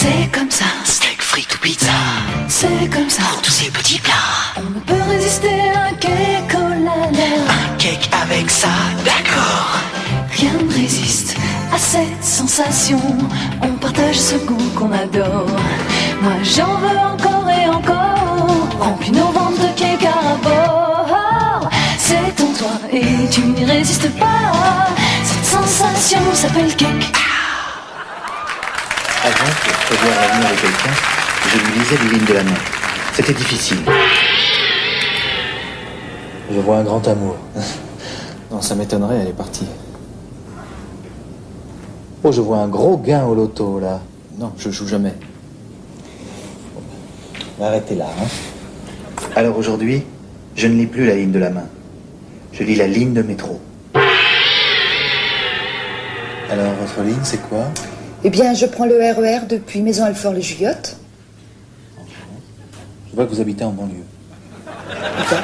C'est comme ça. Steak, frites ou pizza. C'est comme ça. Pour tous ces petits plats. On ne peut résister à un cake au lala. Un cake avec ça, d'accord. Rien ne résiste à cette sensation. On partage ce goût qu'on adore. Moi j'en veux encore et encore. Remplis nos ventres de cake à rapport. C'est en toi et tu n'y résistes pas. Cette sensation s'appelle cake. Avant, pour prévoir l'avenir de quelqu'un, je lui lisais les lignes de la main. C'était difficile. Je vois un grand amour. Non, ça m'étonnerait, elle est partie. Oh, je vois un gros gain au loto, là. Non, je joue jamais. Arrêtez là, hein. Alors aujourd'hui, je ne lis plus la ligne de la main. Je lis la ligne de métro. Alors, votre ligne, c'est quoi? Eh bien, je prends le RER depuis Maison Alfort-le-Juillotte. Je vois que vous habitez en banlieue. Enfin,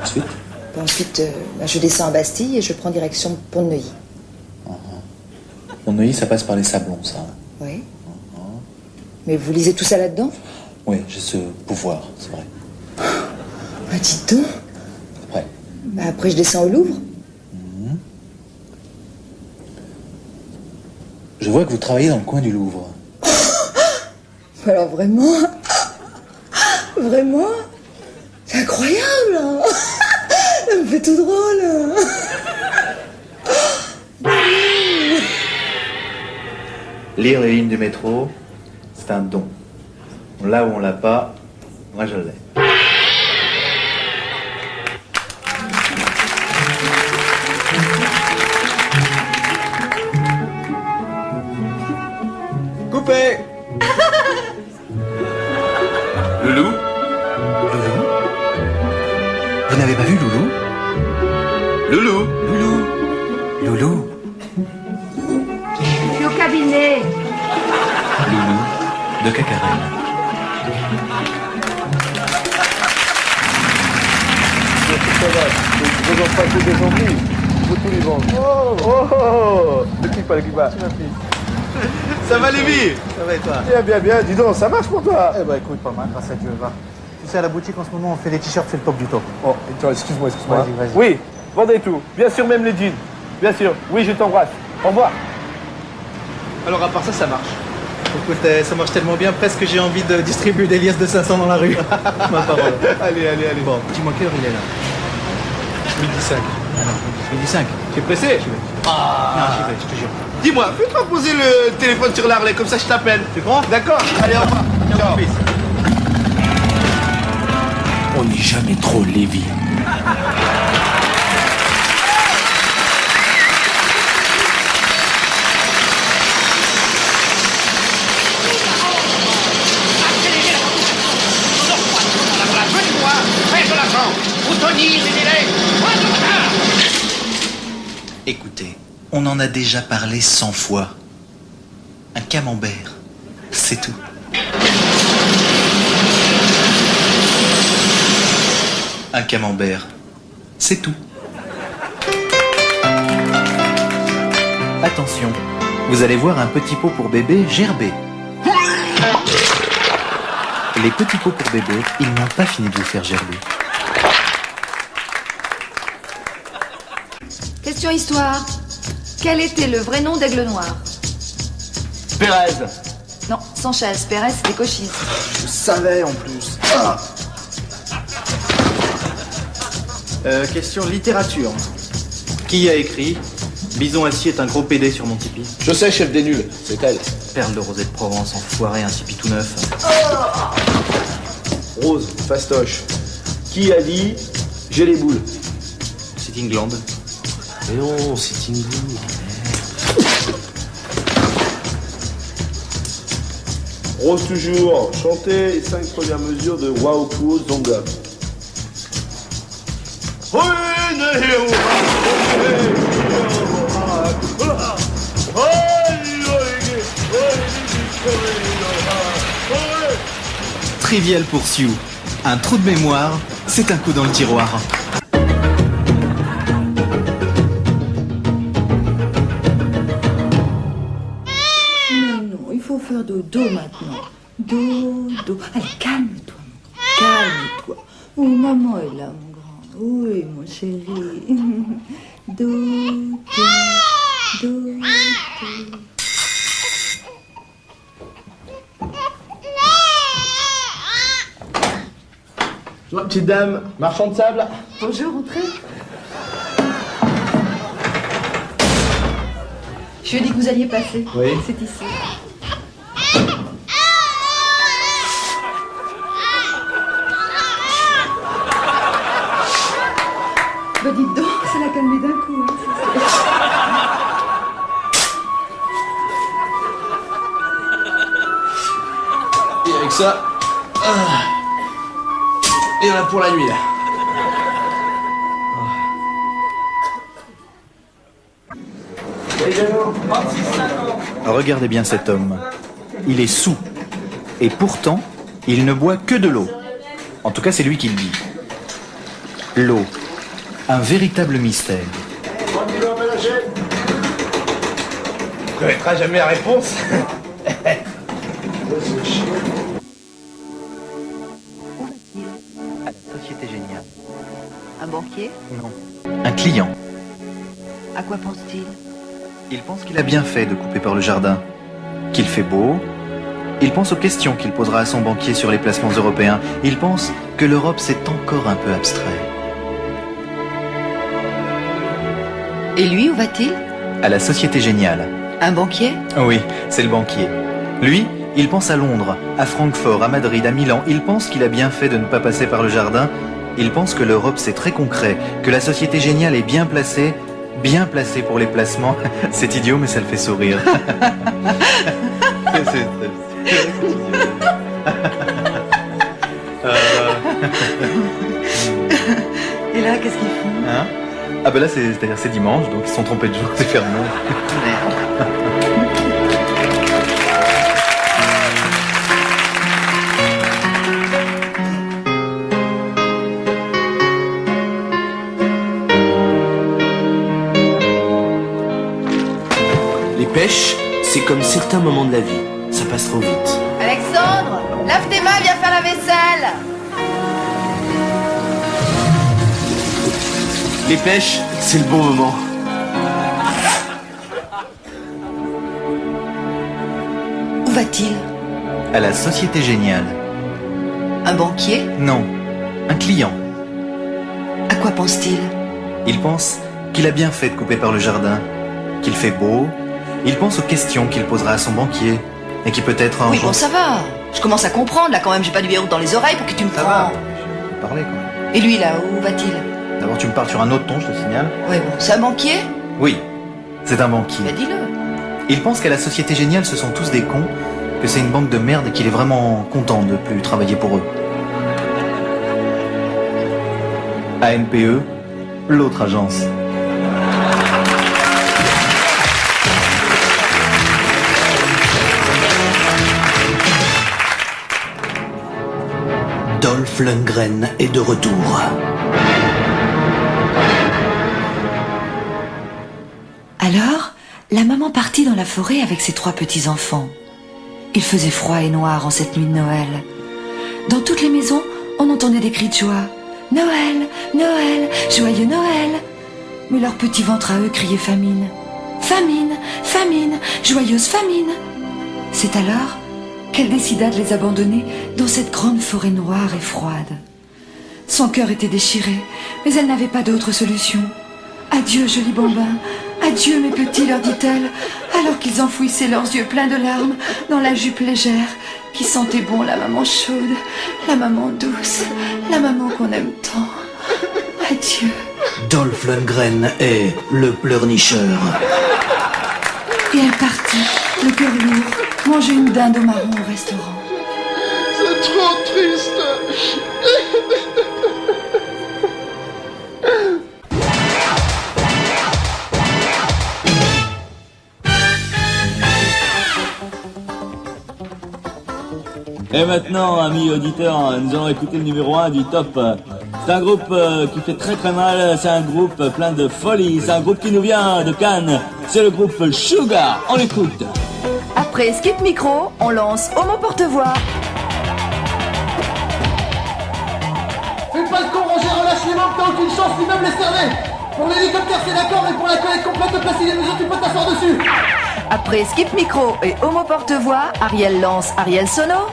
Ensuite? ensuite, je descends à Bastille et je prends direction Pont-de-Neuilly. Mon Neuilly, ça passe par les Sablons, ça. Oui. Mais vous lisez tout ça là-dedans? Oui, j'ai ce pouvoir, c'est vrai. Bah, dites donc. Après. Bah, après, je descends au Louvre. Je vois que vous travaillez dans le coin du Louvre. Alors vraiment? Vraiment? C'est incroyable, hein. Ça me fait tout drôle. Lire les lignes du métro, c'est un don. On l'a ou on l'a pas, moi je l'ai. Coupé. Loulou. Loulou? Vous n'avez pas vu Loulou? Loulou. Loulou? Loulou? Je suis au cabinet. Loulou de Cacarel. Je ne pas que des zombies. Faut tous les vendre. Oh, oh, oh. Ne clique pas, ne clique pas. Ça va Lévi? Ça va et toi? Bien, bien, bien. Dis donc, ça marche pour toi. Eh ben écoute, pas mal, grâce à Dieu, va. Tu sais, à la boutique en ce moment, on fait les t-shirts, c'est le top du top. Oh, attends, excuse-moi, excuse-moi. Vas-y, vas-y. Oui, vendez tout. Bien sûr, même les jeans. Bien sûr. Oui, je t'embrasse. Au revoir. Alors à part ça, ça marche. Écoute, ça marche tellement bien, presque j'ai envie de distribuer des liasses de 500 dans la rue. Ma parole. Allez, allez, allez. Bon, dis-moi quelle heure il est là? Midi 5. Ah non, midi 5. Tu es pressé? Ah, non, j'y vais, je te jure. Dis-moi, fais-toi poser le téléphone sur l'Harley, comme ça je t'appelle. Tu crois? D'accord? Allez, au revoir. Ciao, Ciao. mon fils. On n'est jamais trop Lévi. Écoutez, on en a déjà parlé 100 fois. Un camembert, c'est tout. Un camembert, c'est tout. Attention, vous allez voir un petit pot pour bébé gerber. Les petits pots pour bébé, ils n'ont pas fini de vous faire gerber. Question histoire. Quel était le vrai nom d'Aigle Noir? Pérez. Non, Sanchez. Pérez, c'était Cochise. Je savais en plus. Question littérature. Qui a écrit Bison Acier est un gros PD sur mon Tipeee? Je sais, chef des nuls. C'est elle. Perle de rosée de Provence, enfoiré, un Tipeee tout neuf. Rose, fastoche. Qui a dit j'ai les boules? C'est England. Mais non, c'est Ingou. Rose toujours. Chanter les 5 premières mesures de Waoku Zonga. Trivial pour Sioux. Un trou de mémoire, c'est un coup dans le tiroir. Non, il faut faire de Do maintenant. Do. Allez, calme-toi, mon grand. Calme-toi. Oh, maman est là, mon grand. Oui, mon chéri. Do. Bonjour, petite dame, marchand de sable. Bonjour, entrez. Je lui ai dit que vous alliez passer. Oui. C'est ici. Bah dites donc, ça l'a calmé d'un coup. Et avec ça, et là pour la nuit là. Regardez bien cet homme. Il est saoul. Et pourtant, il ne boit que de l'eau. En tout cas, c'est lui qui le dit. L'eau. Un véritable mystère. On connaîtra jamais la réponse. À la Société Géniale. Un banquier? Non. Un client. À quoi pense-t-il? Il pense qu'il a bien fait de couper par le jardin. Qu'il fait beau. Il pense aux questions qu'il posera à son banquier sur les placements européens. Il pense que l'Europe, c'est encore un peu abstrait. Et lui, où va-t-il? À la Société Géniale. Un banquier? Oui, c'est le banquier. Lui, il pense à Londres, à Francfort, à Madrid, à Milan. Il pense qu'il a bien fait de ne pas passer par le jardin. Il pense que l'Europe, c'est très concret, que la Société Géniale est bien placée pour les placements. C'est idiot, mais ça le fait sourire. Et là, qu'est-ce qu'ils font? Hein? Ah ben là, c'est-à-dire c'est dimanche, donc ils se sont trompés de jour, c'est fermé. Les pêches, c'est comme certains moments de la vie. Ça passe trop vite. Alexandre, lave tes mains, viens faire la vaisselle. Les pêches, c'est le bon moment. Où va-t-il? À la Société Géniale. Un banquier? Non, un client. À quoi pense-t-il? Il pense qu'il a bien fait de couper par le jardin, qu'il fait beau. Il pense aux questions qu'il posera à son banquier et qui peut-être un Oui, jour... bon, ça va. Je commence à comprendre, là, quand même. J'ai pas du verrou dans les oreilles pour que tu me Ça prends. va, je vais parler quand même. Et lui, là, où va-t-il? D'abord, tu me parles sur un autre ton, je te signale. Ouais, bon, c'est un banquier? Oui, c'est un banquier. Bah, dis-le. Il pense qu'à la Société Géniale, ce sont tous des cons, que c'est une banque de merde et qu'il est vraiment content de plus travailler pour eux. ANPE, l'autre agence. Dolph Lundgren est de retour. Alors, la maman partit dans la forêt avec ses 3 petits-enfants. Il faisait froid et noir en cette nuit de Noël. Dans toutes les maisons, on entendait des cris de joie. Noël, Noël, joyeux Noël. Mais leur petit ventre à eux criait famine. Famine, famine, joyeuse famine. C'est alors qu'elle décida de les abandonner dans cette grande forêt noire et froide. Son cœur était déchiré, mais elle n'avait pas d'autre solution. Adieu, joli bambin. Adieu, mes petits, leur dit-elle, alors qu'ils enfouissaient leurs yeux pleins de larmes dans la jupe légère qui sentait bon la maman chaude, la maman douce, la maman qu'on aime tant. Adieu. Dolph Lundgren est le pleurnicheur. Et elle partit, le cœur lourd, manger une dinde au marron au restaurant. C'est trop triste. Et maintenant, amis auditeurs, nous allons écouter le numéro 1 du top. C'est un groupe qui fait très très mal, c'est un groupe plein de folie, c'est un groupe qui nous vient de Cannes, c'est le groupe Sugar, on l'écoute. I Après Skip Micro, on lance Homo Porte-Voix. Fais pas le con, Roger, relâche les membres, t'as aucune chance, l'immeuble est cerné. Pour l'hélicoptère, c'est d'accord, mais pour la collecte complète de placer les mesures, tu peux t'asseoir dessus. Après Skip Micro et Homo Porte-Voix, Ariel lance Ariel Sono.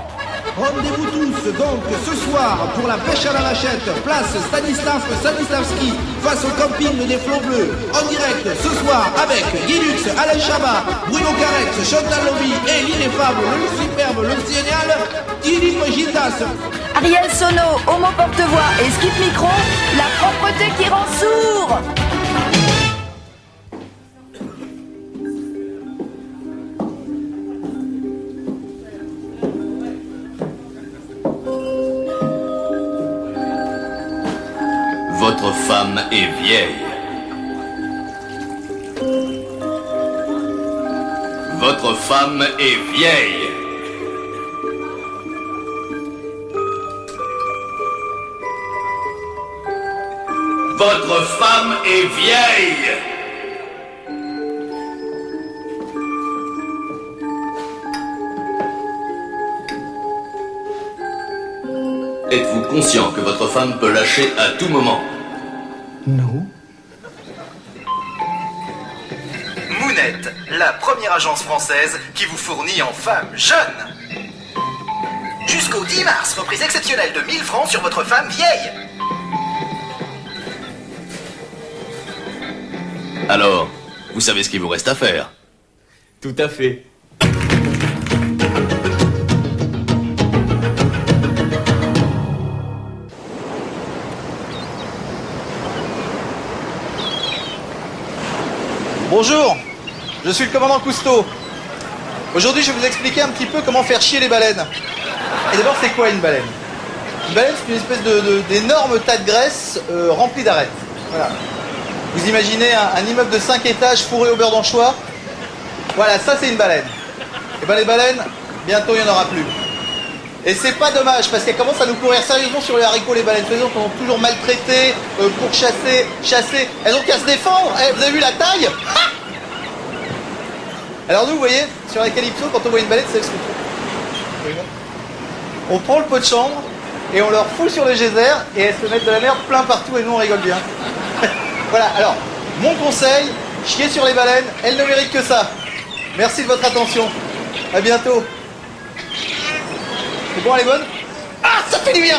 Rendez-vous tous donc ce soir pour la pêche à la machette, place Stanislavski, face au camping des Flots Bleus, en direct ce soir avec Guy Lux, Alain Chabat, Bruno Carex, Chantal Lobby et l'ineffable, le superbe, le génial, Philippe Gildas. Ariel Sono, Homo Porte-Voix et Skip Micro, la propreté qui rend sourd. Votre femme est vieille. Votre femme est vieille. Votre femme est vieille. Êtes-vous conscient que votre femme peut lâcher à tout moment? Non. Mounette, la première agence française qui vous fournit en femmes jeunes. Jusqu'au 10 mars, reprise exceptionnelle de 1000 francs sur votre femme vieille. Alors, vous savez ce qu'il vous reste à faire? Tout à fait. Bonjour, je suis le commandant Cousteau. Aujourd'hui, je vais vous expliquer un petit peu comment faire chier les baleines. Et d'abord, c'est quoi une baleine? Une baleine, c'est une espèce d'énorme tas de graisse rempli d'arêtes. Voilà. Vous imaginez un immeuble de 5 étages fourré au beurre d'anchois? Voilà, ça c'est une baleine. Et ben les baleines, bientôt il n'y en aura plus. Et c'est pas dommage, parce qu'elles commencent à nous courir sérieusement sur les haricots, les baleines. Elles sont toujours maltraitées, pourchassées, chassées. Elles ont qu'à se défendre. Eh, vous avez vu la taille? Alors nous, vous voyez, sur la Calypso, quand on voit une baleine, c'est ce qu'on fait. On prend le pot de chambre, et on leur fout sur le geyser, et elles se mettent de la merde plein partout, et nous on rigole bien. Voilà, alors, mon conseil, chier sur les baleines, elles ne méritent que ça. Merci de votre attention. À bientôt. C'est bon, elle est bonne? Ah, ça fait du bien.